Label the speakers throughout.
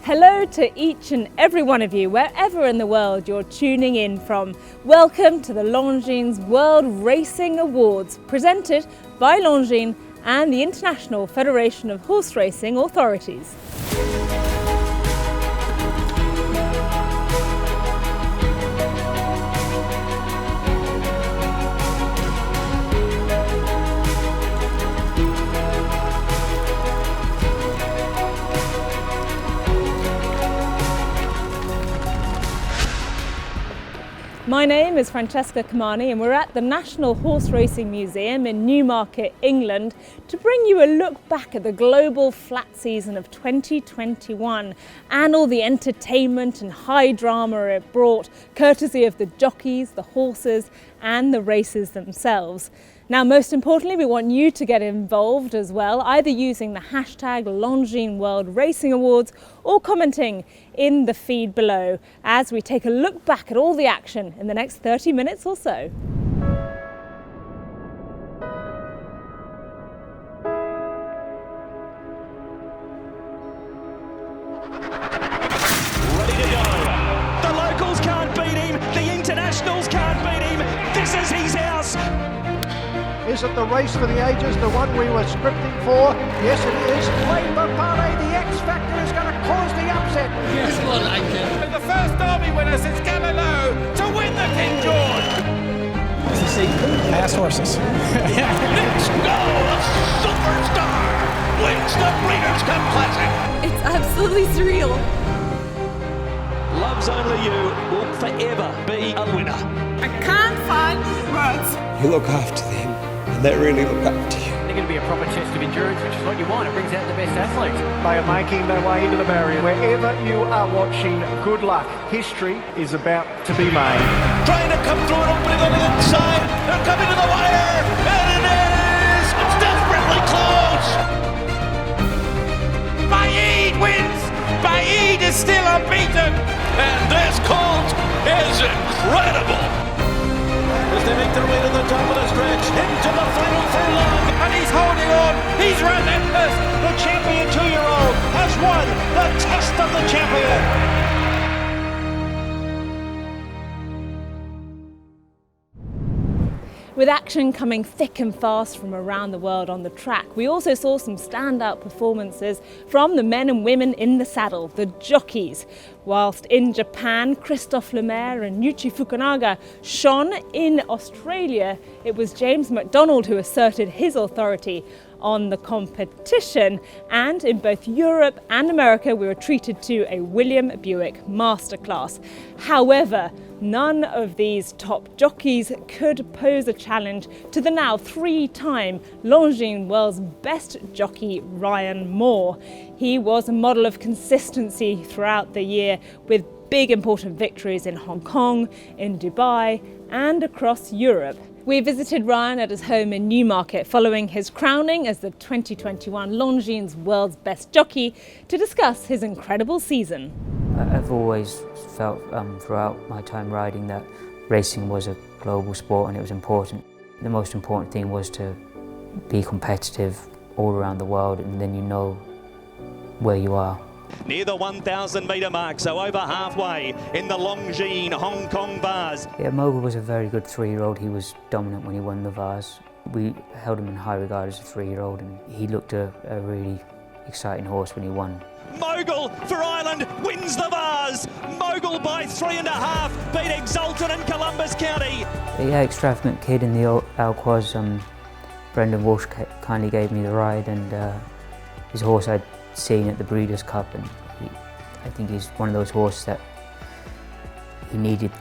Speaker 1: Hello to each and every one of you, wherever in the world you're tuning in from. Welcome to the Longines World Racing Awards, presented by Longines and the International Federation of Horse Racing Authorities. My name is Francesca Kamani and we're at the National Horse Racing Museum in Newmarket, England, to bring you a look back at the global flat season of 2021 and all the entertainment and high drama it brought, courtesy of the jockeys, the horses and the races themselves. Now, most importantly, we want you to get involved as well, either using the hashtag Longines World Racing Awards or commenting in the feed below as we take a look back at all the action in the next 30 minutes or so.
Speaker 2: Ready to go. The locals can't beat him. The internationals can't beat him. This is his house.
Speaker 3: Is it the race for the ages, the one we were scripting for? Yes, it is. Wait for Pare, the X Factor is going to cause the upset.
Speaker 4: Yes, well, I can. The first Derby winner since Galileo to win the King George.
Speaker 5: As you see, fast horses.
Speaker 2: Let's go! A superstar wins the Breeders' Cup Classic.
Speaker 6: It's absolutely surreal.
Speaker 2: Loves Only You will forever be a winner.
Speaker 6: I can't find words.
Speaker 7: You look after them, and they really look after you.
Speaker 8: They're going to be a proper test of endurance, which is what you want. It brings out the best athletes.
Speaker 3: They are making their way into the barrier. Wherever you are watching, good luck. History is about to be made.
Speaker 2: Trying to come through an opening on the inside. They're coming to the wire. And it is! It's desperately close!
Speaker 4: Baid wins. Baid is still unbeaten.
Speaker 2: And this colt is incredible! As they make their way to the top of the stretch, into the final furlong.
Speaker 4: And he's holding on. He's relentless.
Speaker 3: The champion 2-year-old has won the test of the champion.
Speaker 1: With action coming thick and fast from around the world on the track, we also saw some standout performances from the men and women in the saddle, the jockeys. Whilst in Japan, Christophe Lemaire and Yuichi Fukunaga shone, in Australia, it was James McDonald who asserted his authority on the competition, and in both Europe and America we were treated to a William Buick masterclass. However, none of these top jockeys could pose a challenge to the now three-time Longines World's Best jockey Ryan Moore. He was a model of consistency throughout the year, with big important victories in Hong Kong, in Dubai and across Europe. We visited Ryan at his home in Newmarket following his crowning as the 2021 Longines World's Best Jockey to discuss his incredible season.
Speaker 9: I've always felt throughout my time riding that racing was a global sport and it was important. The most important thing was to be competitive all around the world, and then you know where you are.
Speaker 2: Near the 1,000 metre mark, so over halfway in the Longines Hong Kong Vase.
Speaker 9: Yeah, Mogul was a very good 3-year-old. He was dominant when he won the Vase. We held him in high regard as a 3-year-old, and he looked a really exciting horse when he won.
Speaker 2: Mogul for Ireland wins the Vase. Mogul by 3.5 beat Exultant in Columbus County.
Speaker 9: Yeah, Extravagant Kid in the Alquois. Brendan Walsh kindly gave me the ride, and his horse I'd seen at the Breeders' Cup, and I think he's one of those horses that he needed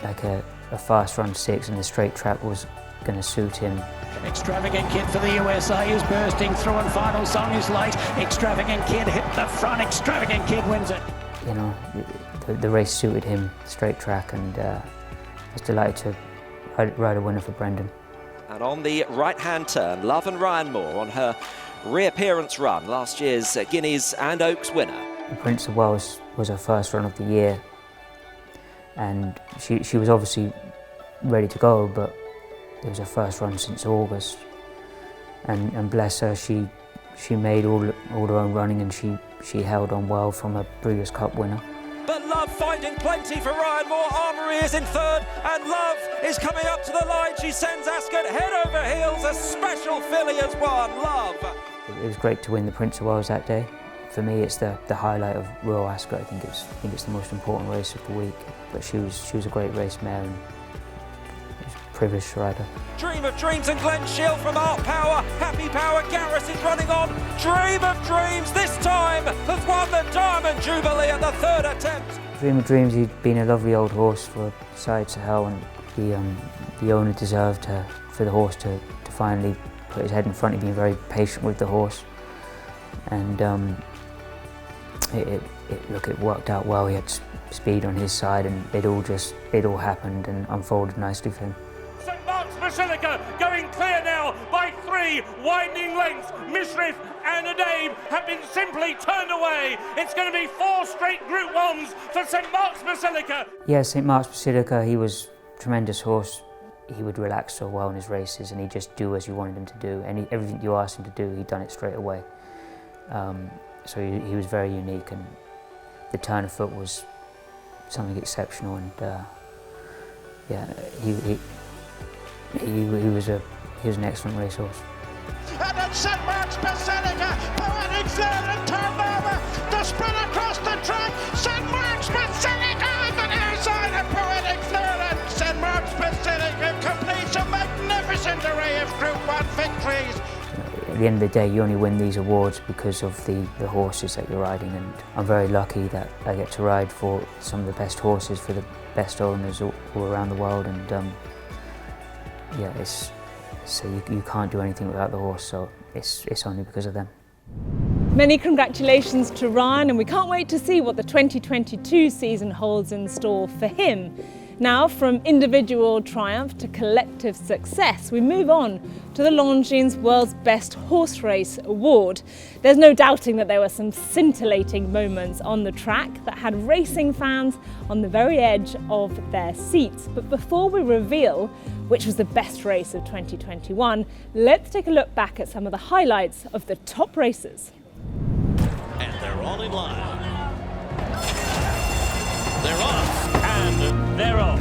Speaker 9: like a fast run 6, and the straight track was going to suit him.
Speaker 8: Extravagant Kid for the USA is bursting through, and Final Song is late. Extravagant Kid hit the front. Extravagant Kid wins it.
Speaker 9: You know, the race suited him, straight track, and I was delighted to ride a winner for Brendan.
Speaker 10: And on the right-hand turn, Love and Ryan Moore on her reappearance run, last year's Guineas and Oaks winner.
Speaker 9: The Prince of Wales was her first run of the year, and she was obviously ready to go, but it was her first run since August, and bless her, she made all her own running, and she she held on well from a Breeders' Cup winner.
Speaker 10: But Love finding plenty for Ryan Moore. Armory is in third, and Love is coming up to the line. She sends Ascot head over heels. A special filly has won. Love.
Speaker 9: It was great to win the Prince of Wales that day. For me, it's the highlight of Royal Ascot. I think it's the most important race of the week. But she was a great race mare, and it was a privilege to ride her.
Speaker 10: Dream of Dreams and Glen Shield from Art Power. Happy Power, Garris is running on. Dream of Dreams this time has won the Diamond Jubilee at the third attempt.
Speaker 9: Dream of Dreams, he'd been a lovely old horse for sides to hell, and the owner deserved for the horse to finally put his head in front. He'd been very patient with the horse, and it worked out well. He had speed on his side, and it all happened and unfolded nicely for him.
Speaker 4: St Mark's Basilica going clear now by 3 winding lengths. Mishrif and Adabe have been simply turned away. It's going to be 4 straight Group 1s for St Mark's Basilica.
Speaker 9: Yeah, St Mark's Basilica, he was a tremendous horse. He would relax so well in his races, and he'd just do as you wanted him to do. Everything you asked him to do, he'd done it straight away. So he was very unique, and the turn of foot was something exceptional, and yeah, he was an excellent racehorse.
Speaker 3: And then St Mark's Basilica, poetic third and turned over, the sprint across the track, St Mark's Basilica on the near side, a poetic third, and St Mark's Basilica completes a magnificent array of Group 1 victories.
Speaker 9: At the end of the day, you only win these awards because of the horses that you're riding, and I'm very lucky that I get to ride for some of the best horses for the best owners all around the world, and yeah, so you can't do anything without the horse, so it's only because of them.
Speaker 1: Many congratulations to Ryan, and we can't wait to see what the 2022 season holds in store for him. Now, from individual triumph to collective success, we move on to the Longines World's Best Horse Race Award. There's no doubting that there were some scintillating moments on the track that had racing fans on the very edge of their seats. But before we reveal which was the best race of 2021, let's take a look back at some of the highlights of the top races.
Speaker 2: And they're all in line. They're off, and they're off.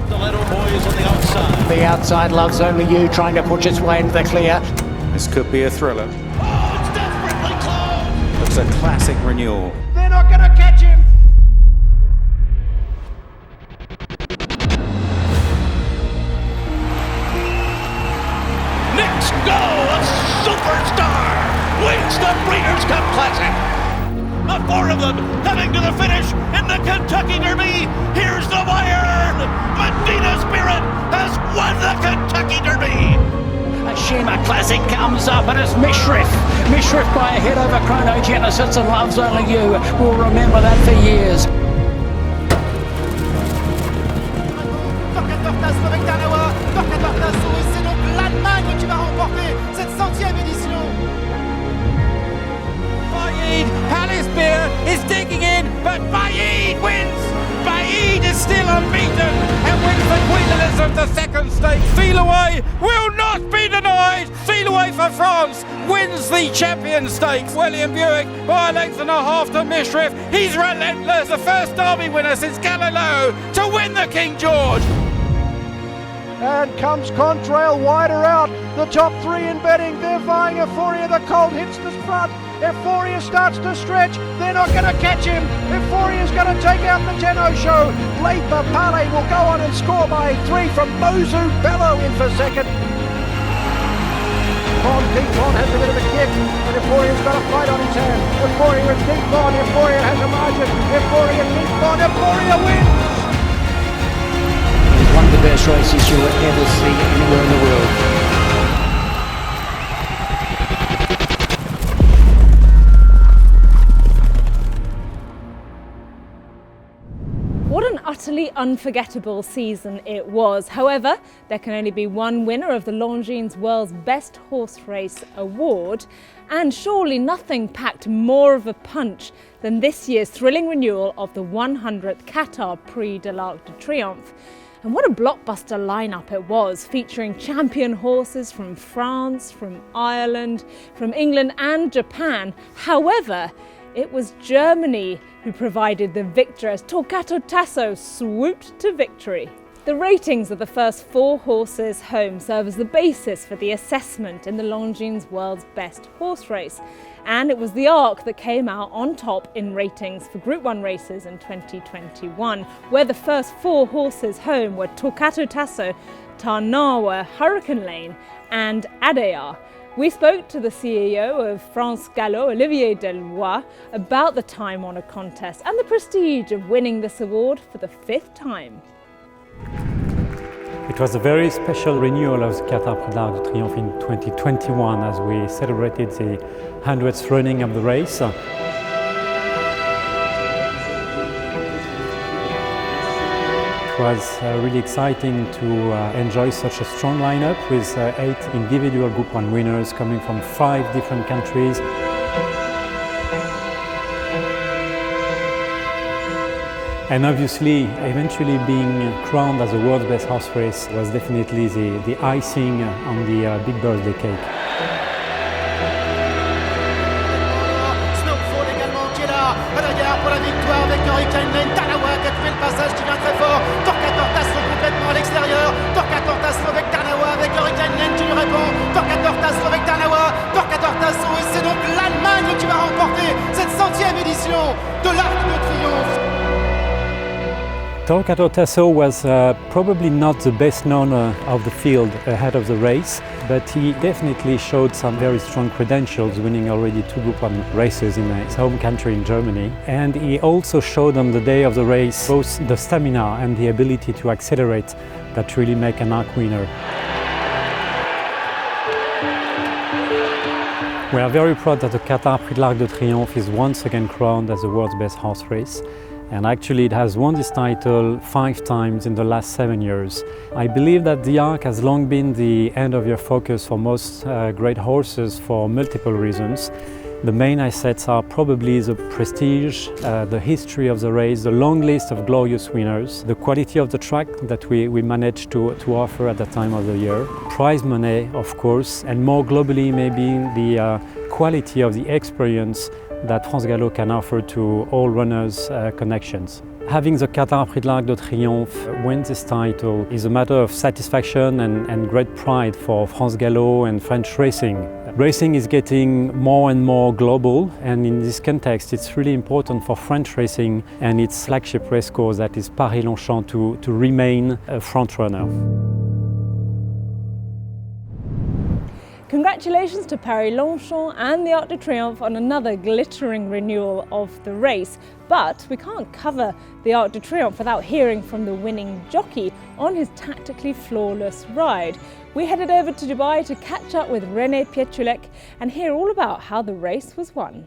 Speaker 2: The little boy is on the outside.
Speaker 8: The outside Loves Only You trying to push its way into the clear.
Speaker 5: This could be a thriller.
Speaker 2: Oh, it's desperately close.
Speaker 5: Looks a classic renewal.
Speaker 3: They're not going to catch him.
Speaker 2: Next go, a superstar wins the Breeders' Cup Classic. The 4 of them heading to the finish in the Kentucky Derby. Here's the iron. Medina Spirit has won the Kentucky Derby.
Speaker 8: A Shima Classic comes up, and it's Mishrif. Mishrif by a head over Chronogenesis and Loves Only You. We'll remember that for years.
Speaker 6: C'est donc l'Allemagne qui va remporter cette 100e édition.
Speaker 4: Baid, Palace Beer is digging in, but Baid wins. Baid is still unbeaten and wins the Queen Elizabeth II Stakes. Feel Away will not be denied. Feel Away for France wins the Champion Stakes. William Buick by a length and a half to Mishrif. He's relentless. The first Derby winner since Galileo to win the King George.
Speaker 3: And comes Contrail wider out. The top 3 in betting. They're vying. Euphoria, the colt hits the front. Euphoria starts to stretch. They're not going to catch him. Euphoria's going to take out the Tenno show. Late Papale will go on and score by 3 from Bozu Bello in for second. Deep Bond has a bit of a kick, but Euphoria's got a fight on his hand. Euphoria and Deep Bond. Euphoria has a margin. Euphoria, Deep Bond. Euphoria wins.
Speaker 8: One of the best races you will ever see anywhere in the world.
Speaker 1: What an utterly unforgettable season it was. However, there can only be one winner of the Longines World's Best Horse Race Award, and surely nothing packed more of a punch than this year's thrilling renewal of the 100th Qatar Prix de l'Arc de Triomphe. And what a blockbuster lineup it was, featuring champion horses from France, from Ireland, from England and Japan. However, it was Germany who provided the victor as Torquato Tasso swooped to victory. The ratings of the first 4 horses home serve as the basis for the assessment in the Longines World's Best Horse Race. And it was the Arc that came out on top in ratings for Group 1 races in 2021, where the first 4 horses home were Torquato Tasso, Tarnawa, Hurricane Lane and Adayar. We spoke to the CEO of France Gallo, Olivier Delois, about the time-honoured contest and the prestige of winning this award for the 5th time.
Speaker 11: It was a very special renewal of the Qatar Prix d'Arc de Triomphe in 2021 as we celebrated the 100th running of the race. It was really exciting to enjoy such a strong lineup with 8 individual Group 1 winners coming from 5 different countries. And obviously, eventually being crowned as the world's best horse race was definitely the icing on the big birthday cake.
Speaker 6: Snowfall également qui est là, à l'arrière pour la victoire avec Hurricane Lane, Tarnawa qui a trouvé le passage qui vient très fort, Torquato Tasso complètement à l'extérieur, Torquato Tasso avec Tarnawa, avec Hurricane Lane qui lui répond, Torquato Tasso avec Tarnawa, Torquato Tasso, et c'est donc l'Allemagne qui va remporter cette 100e édition de l'Arc de Triomphe.
Speaker 11: Torquato Tasso was probably not the best known of the field ahead of the race, but he definitely showed some very strong credentials, winning already 2 Group 1 races in his home country in Germany. And he also showed on the day of the race both the stamina and the ability to accelerate that really make an Arc winner. We are very proud that the Qatar Prix d'Arc de Triomphe is once again crowned as the world's best horse race. And actually it has won this title 5 times in the last 7 years. I believe that the Arc has long been the end-of-year focus for most great horses for multiple reasons. The main assets are probably the prestige, the history of the race, the long list of glorious winners, the quality of the track that we managed to offer at that time of the year, prize money of course, and more globally maybe the quality of the experience that France Gallo can offer to all runners' connections. Having the Qatar Prix d'Arc de Triomphe win this title is a matter of satisfaction and great pride for France Gallo and French racing. Racing is getting more and more global, and in this context it's really important for French racing and its flagship racecourse, that is Paris-Longchamp, to remain a front runner.
Speaker 1: Congratulations to Paris-Longchamp and the Arc de Triomphe on another glittering renewal of the race. But we can't cover the Arc de Triomphe without hearing from the winning jockey on his tactically flawless ride. We headed over to Dubai to catch up with René Pietulek and hear all about how the race was won.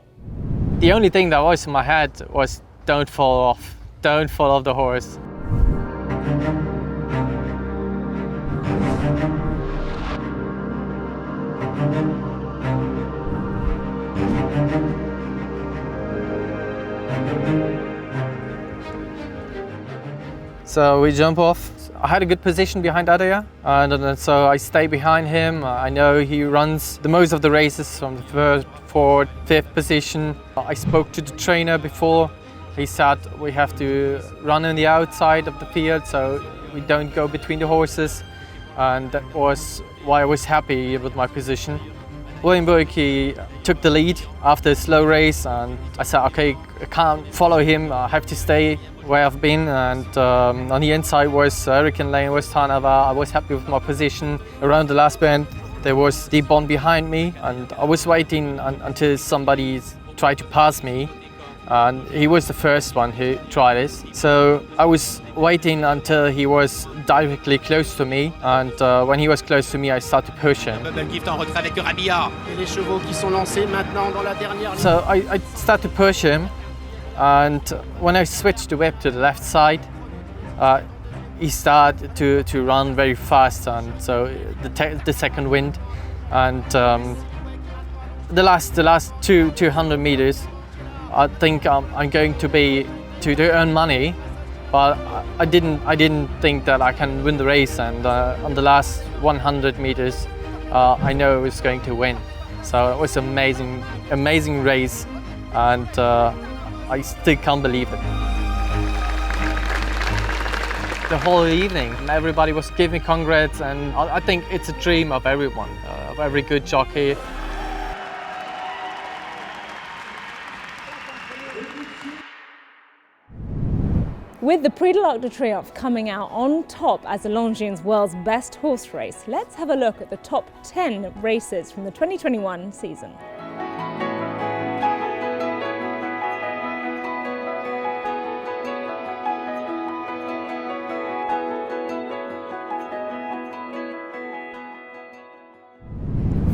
Speaker 12: The only thing that was in my head was don't fall off the horse. So we jump off. I had a good position behind Adaya, and so I stay behind him. I know he runs the most of the races from the 3rd, 4th, 5th position. I spoke to the trainer before. He said we have to run on the outside of the field so we don't go between the horses, and that was why I was happy with my position. Williamburg, he took the lead after a slow race, and I said, okay, I can't follow him, I have to stay where I've been. And on the inside was Hurricane Lane, was Tarnawa. I was happy with my position. Around the last bend, there was Deep Bond behind me, and I was waiting until somebody tried to pass me. And he was the first one who tried this. So I was waiting until he was directly close to me, and when he was close to me, I started to push him. So I started to push him, and when I switched the whip to the left side, he started to run very fast, and so the second wind, and the last 200 meters, I think I'm going to earn money But I didn't think that I can win the race, and on the last 100 meters, I know I was going to win. So it was an amazing race, and I still can't believe it. The whole evening, everybody was giving me congrats, and I think it's a dream of everyone, of every good jockey.
Speaker 1: With the Prix de l'Arc de Triomphe coming out on top as the Longines world's best horse race, let's have a look at the top 10 races from the 2021 season.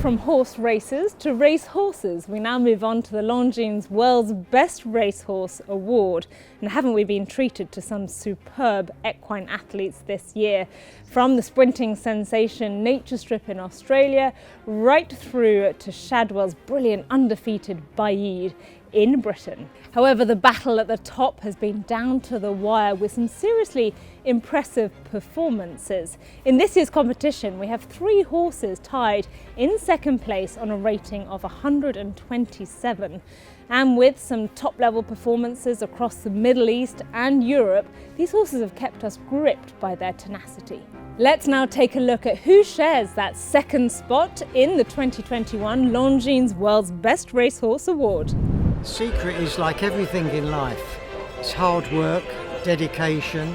Speaker 1: From horse races to race horses, we now move on to the Longines World's Best Racehorse Award. And haven't we been treated to some superb equine athletes this year? From the sprinting sensation Nature Strip in Australia, right through to Shadwell's brilliant undefeated Baid in Britain. However, the battle at the top has been down to the wire with some seriously impressive performances. In this year's competition, we have 3 horses tied in second place on a rating of 127. And with some top-level performances across the Middle East and Europe, these horses have kept us gripped by their tenacity. Let's now take a look at who shares that second spot in the 2021 Longines World's Best Racehorse Award.
Speaker 13: Secret is like everything in life. It's hard work, dedication,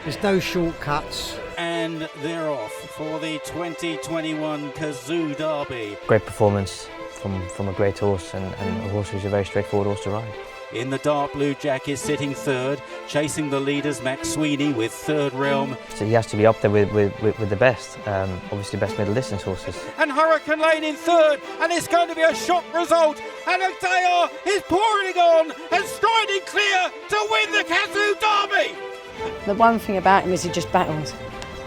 Speaker 13: there's no shortcuts.
Speaker 14: And they're off for the 2021 Kazoo Derby.
Speaker 15: Great performance from a great horse and a horse who's a very straightforward horse to ride.
Speaker 14: In the dark blue jacket, sitting third, chasing the leaders, Max Sweeney with Third Realm.
Speaker 15: So he has to be up there with the best, obviously best middle distance horses.
Speaker 4: And Hurricane Lane in third, and it's going to be a shock result. And Adayar is pouring on and striding clear to win the Kazoo Derby.
Speaker 16: The one thing about him is he just battles.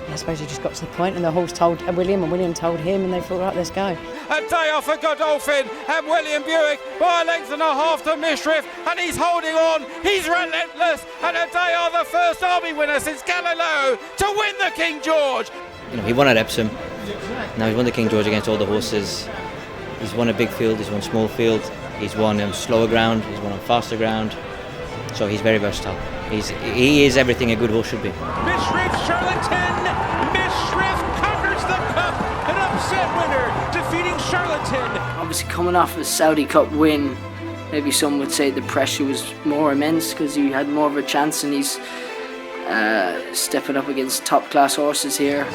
Speaker 16: I suppose he just got to the point and the horse told William and William told him and they thought, right, let's go.
Speaker 4: Adayar for Godolphin and William Buick by a length and a half to Mishriff, and he's holding on, he's relentless, and Adayar the first Derby winner since Galileo to win the King George.
Speaker 15: You know, he won at Epsom, now he's won the King George against all the horses. He's won a big field, he's won small field, he's won on slower ground, he's won on faster ground, so he's very versatile. He is everything a good horse should be.
Speaker 10: Mishriff Charlatan, Mishriff conquers the cup, an upset winner, defeating Charlatan.
Speaker 16: Obviously coming off a Saudi Cup win, maybe some would say the pressure was more immense because he had more of a chance, and he's stepping up against top class horses here.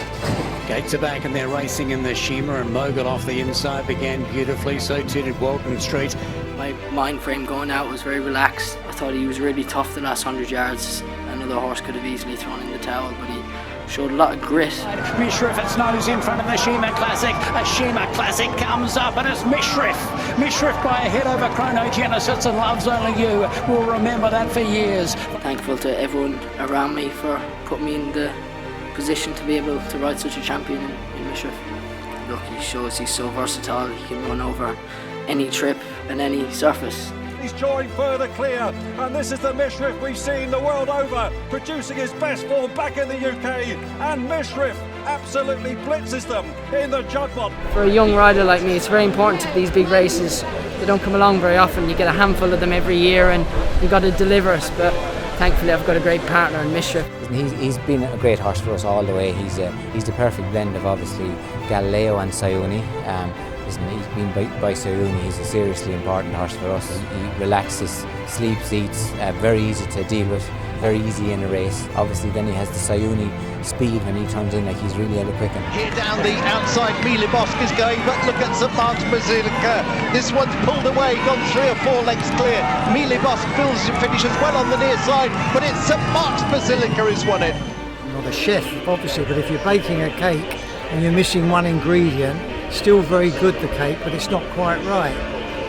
Speaker 8: Gates are back and they're racing in the shimmer, and Mogul off the inside began beautifully, so too did Walton Street.
Speaker 16: My mind frame going out was very relaxed. I thought he was really tough the last 100 yards. Another horse could have easily thrown in the towel, but he showed a lot of grit.
Speaker 8: Mishriff, it's nose in front of the Shima Classic. A Shima Classic comes up and it's Mishriff. Mishriff by a head over Chronogenesis and Loves Only You. We'll remember that for years.
Speaker 16: Thankful to everyone around me for putting me in the position to be able to ride such a champion in Mishriff. Look, he shows he's so versatile. He can run over any trip and any surface.
Speaker 3: He's drawing further clear, and this is the Mishriff we've seen the world over, producing his best form back in the UK, and Mishriff absolutely blitzes them in the Judbot.
Speaker 16: For a young rider like me, it's very important to these big races. They don't come along very often. You get a handful of them every year, and you've got to deliver us. But thankfully, I've got a great partner in Mishriff.
Speaker 17: He's been a great horse for us all the way. He's the perfect blend of obviously Galileo and Sayuni. He's been by Sayuni. He's a seriously important horse for us. He relaxes, sleeps, eats, very easy to deal with, very easy in a race. Obviously then he has the Sayuni speed when he turns in, like he's really out of quick.
Speaker 6: Here down the outside, Mili Bosk is going, but look at St Mark's Basilica. This one's pulled away, gone 3 or 4 lengths clear. Mili Bosk finishes well on the near side, but it's St Mark's Basilica who's won it.
Speaker 13: I'm not a chef, obviously, but if you're baking a cake and you're missing one ingredient, still very good the cake, but it's not quite right.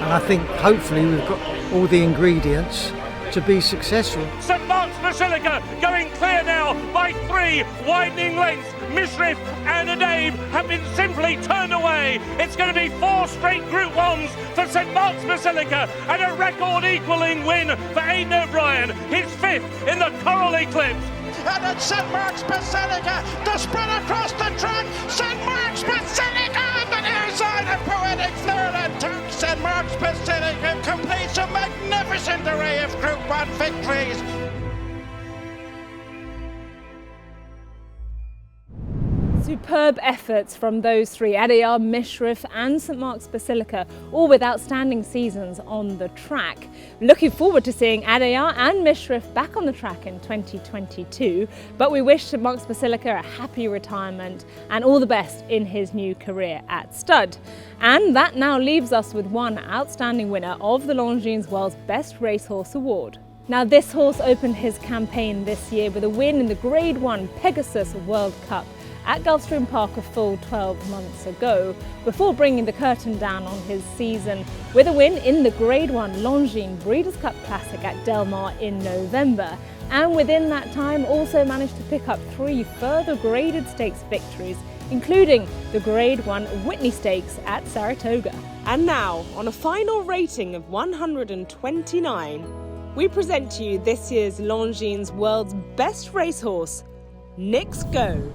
Speaker 13: And I think hopefully we've got all the ingredients to be successful.
Speaker 10: St Mark's Basilica going clear now by 3 widening lengths. Mishriff and Adabe have been simply turned away. It's going to be 4 straight Group 1s for St Mark's Basilica and a record equalling win for Aidan O'Brien, his 5th in the Coral Eclipse.
Speaker 6: and it's St. Mark's Basilica, the spread across the track, St. Mark's Basilica on the near side of Poetic Third and Turk. St. Mark's Basilica completes a magnificent array of Group 1 victories.
Speaker 1: Superb efforts from those three, Adayar, Mishrif and St Mark's Basilica, all with outstanding seasons on the track. Looking forward to seeing Adayar and Mishrif back on the track in 2022, but we wish St Mark's Basilica a happy retirement and all the best in his new career at stud. And that now leaves us with one outstanding winner of the Longines World's Best Racehorse Award. Now, this horse opened his campaign this year with a win in the Grade 1 Pegasus World Cup at Gulfstream Park a full 12 months ago, before bringing the curtain down on his season with a win in the Grade 1 Longines Breeders' Cup Classic at Del Mar in November, and within that time also managed to pick up 3 further graded stakes victories, including the Grade 1 Whitney Stakes at Saratoga.
Speaker 18: And now, on a final rating of 129, we present to you this year's Longines World's Best Racehorse, Nix Go.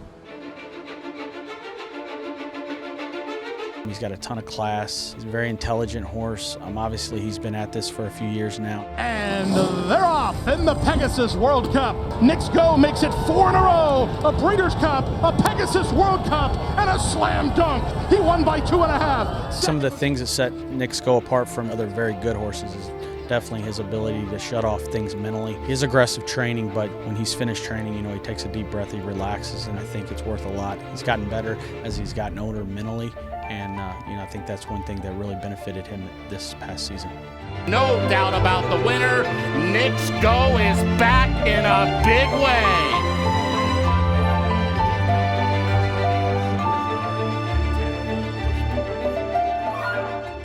Speaker 19: He's got a ton of class. He's a very intelligent horse. Obviously, he's been at this for a few years now.
Speaker 20: And they're off in the Pegasus World Cup. Nix Go makes it 4 in a row. A Breeders' Cup, a Pegasus World Cup, and a slam dunk. He won by 2.5.
Speaker 19: Some of the things that set Nix Go apart from other very good horses is definitely his ability to shut off things mentally. He has aggressive training, but when he's finished training, he takes a deep breath, he relaxes, and I think it's worth a lot. He's gotten better as he's gotten older mentally, and I think that's one thing that really benefited him this past season.
Speaker 20: No doubt about the winner. Nix Go is back in a big way.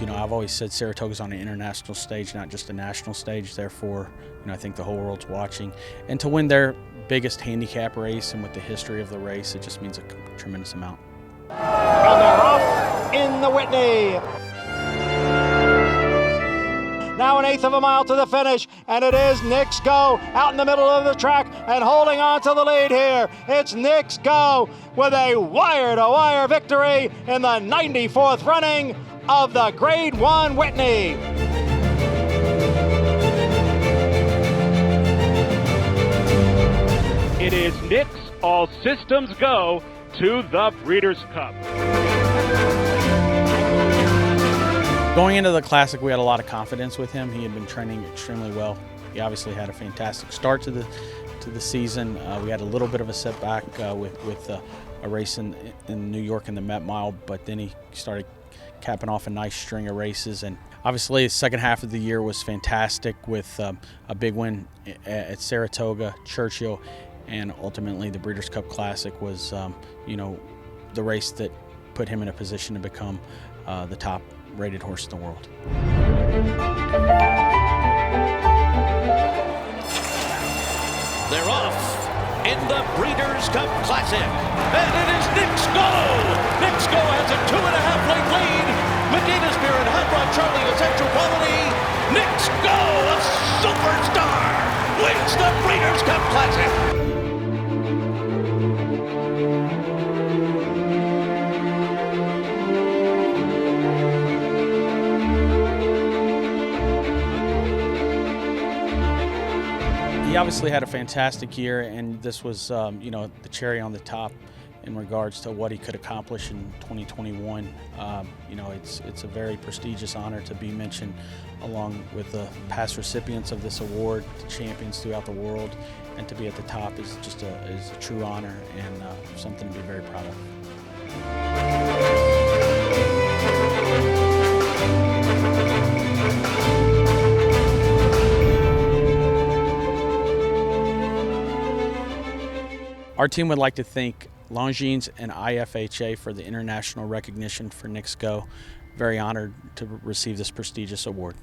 Speaker 19: I've always said Saratoga's on an international stage, not just a national stage. Therefore, I think the whole world's watching. And to win their biggest handicap race and with the history of the race, it just means a tremendous amount.
Speaker 3: And they're off in the Whitney. Now 1/8 of a mile to the finish, and it is Nix Go out in the middle of the track and holding on to the lead here. It's Nix Go with a wire-to-wire victory in the 94th running of the Grade 1 Whitney.
Speaker 10: It is Nix, all systems go to the Breeders' Cup.
Speaker 19: Going into the Classic, we had a lot of confidence with him. He had been training extremely well. He obviously had a fantastic start to the season. We had a little bit of a setback with a race in New York in the Met Mile, but then he started capping off a nice string of races, and obviously the second half of the year was fantastic with a big win at Saratoga, Churchill, and ultimately the Breeders' Cup Classic was the race that put him in a position to become the top rated horse in the world.
Speaker 2: They're off in the Breeders' Cup Classic, and it is Nix Go! Nix Go has a 2.5 length lead. Medina Spirit, Hot Rod Charlie, Essential Quality. Nix Go, a superstar, wins the Breeders' Cup Classic.
Speaker 19: He obviously had a fantastic year, and this was, the cherry on the top in regards to what he could accomplish in 2021. It's a very prestigious honor to be mentioned along with the past recipients of this award, the champions throughout the world, and to be at the top is just is a true honor and something to be very proud of. Our team would like to thank Longines and IFHA for the international recognition for Nix Go. Very honored to receive this prestigious award.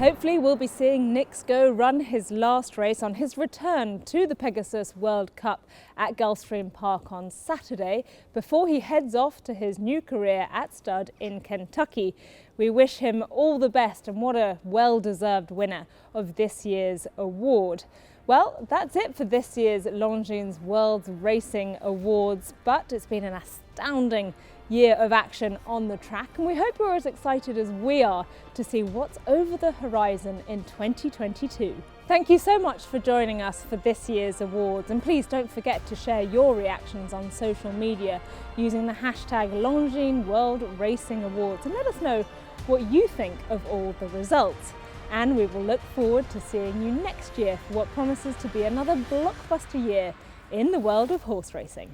Speaker 1: Hopefully we'll be seeing Nix Go run his last race on his return to the Pegasus World Cup at Gulfstream Park on Saturday before he heads off to his new career at stud in Kentucky. We wish him all the best, and what a well-deserved winner of this year's award. Well, that's it for this year's Longines World Racing Awards, but it's been an astounding year of action on the track, and we hope you're as excited as we are to see what's over the horizon in 2022. Thank you so much for joining us for this year's awards, and please don't forget to share your reactions on social media using the hashtag Longines World Racing Awards, and let us know what you think of all the results. And we will look forward to seeing you next year for what promises to be another blockbuster year in the world of horse racing.